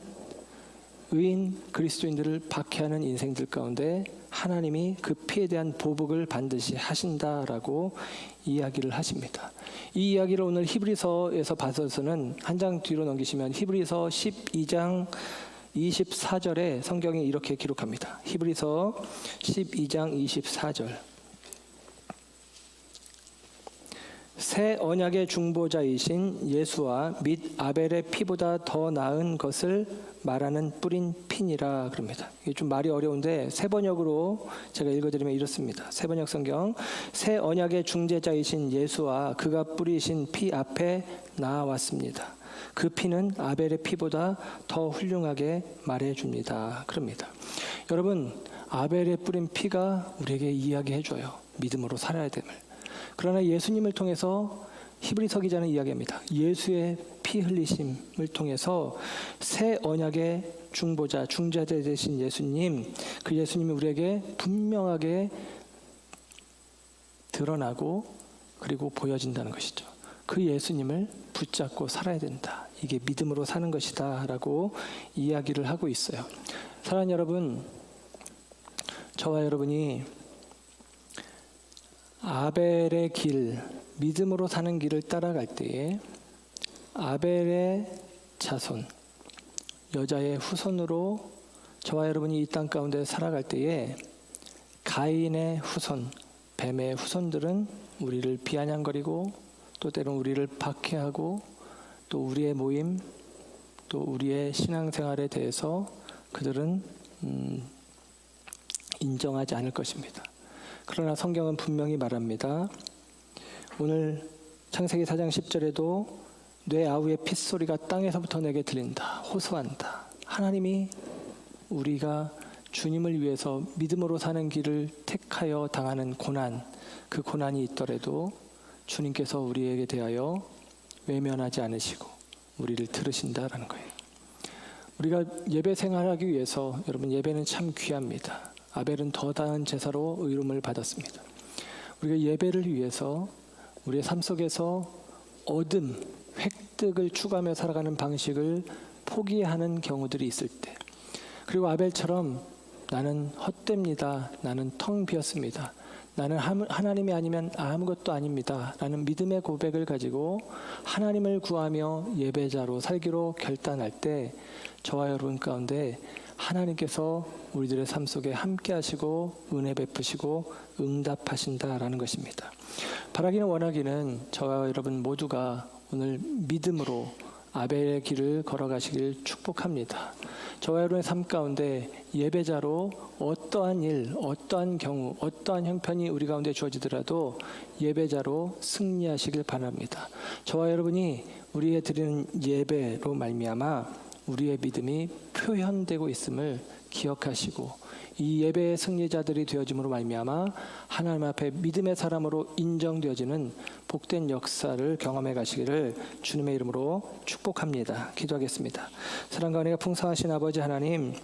의인 그리스도인들을 박해하는 인생들 가운데 하나님이 그 피에 대한 보복을 반드시 하신다라고 이야기를 하십니다. 이 이야기를 오늘 히브리서에서 봐서는 한 장 뒤로 넘기시면 히브리서 12장 24절에 성경이 이렇게 기록합니다. 히브리서 12장 24절. 새 언약의 중보자이신 예수와 및 아벨의 피보다 더 나은 것을 말하는 뿌린 피니라 그럽니다. 이게 좀 말이 어려운데 새 번역으로 제가 읽어드리면 이렇습니다. 새 번역 성경. 새 언약의 중재자이신 예수와 그가 뿌리신 피 앞에 나아왔습니다. 그 피는 아벨의 피보다 더 훌륭하게 말해줍니다. 그럽니다. 여러분, 아벨의 뿌린 피가 우리에게 이야기해줘요. 믿음으로 살아야 됨을. 그러나 예수님을 통해서 히브리서 기자는 이야기합니다. 예수의 피 흘리심을 통해서 새 언약의 중보자, 중재자 되신 예수님, 그 예수님이 우리에게 분명하게 드러나고 그리고 보여진다는 것이죠. 그 예수님을 붙잡고 살아야 된다. 이게 믿음으로 사는 것이다 라고 이야기를 하고 있어요. 사랑하는 여러분, 저와 여러분이 아벨의 길, 믿음으로 사는 길을 따라갈 때에 아벨의 자손, 여자의 후손으로 저와 여러분이 이 땅 가운데 살아갈 때에 가인의 후손, 뱀의 후손들은 우리를 비아냥거리고 또 때론 우리를 박해하고 또 우리의 모임, 또 우리의 신앙생활에 대해서 그들은 인정하지 않을 것입니다. 그러나 성경은 분명히 말합니다. 오늘 창세기 4장 10절에도 내 아우의 핏소리가 땅에서부터 내게 들린다. 호소한다. 하나님이 우리가 주님을 위해서 믿음으로 사는 길을 택하여 당하는 고난, 그 고난이 있더라도 주님께서 우리에게 대하여 외면하지 않으시고 우리를 들으신다라는 거예요. 우리가 예배 생활하기 위해서, 여러분, 예배는 참 귀합니다. 아벨은 더 나은 제사로 의로움을 받았습니다. 우리가 예배를 위해서 우리의 삶 속에서 얻음, 획득을 추구하며 살아가는 방식을 포기하는 경우들이 있을 때, 그리고 아벨처럼 나는 헛됩니다. 나는 텅 비었습니다. 나는 하나님이 아니면 아무것도 아닙니다. 라는 믿음의 고백을 가지고 하나님을 구하며 예배자로 살기로 결단할 때 저와 여러분 가운데 하나님께서 우리들의 삶 속에 함께 하시고 은혜 베푸시고 응답하신다라는 것입니다. 바라기는 원하기는 저와 여러분 모두가 오늘 믿음으로 아벨의 길을 걸어가시길 축복합니다. 저와 여러분의 삶 가운데 예배자로 어떠한 일, 어떠한 경우, 어떠한 형편이 우리 가운데 주어지더라도 예배자로 승리하시길 바랍니다. 저와 여러분이 우리의 드리는 예배로 말미암아 우리의 믿음이 표현되고 있음을 기억하시고 이 예배의 승리자들이 되어짐으로 말미암아 하나님 앞에 믿음의 사람으로 인정되어지는 복된 역사를 경험해 가시기를 주님의 이름으로 축복합니다. 기도하겠습니다. 사랑과 은혜가 풍성하신 아버지 하나님,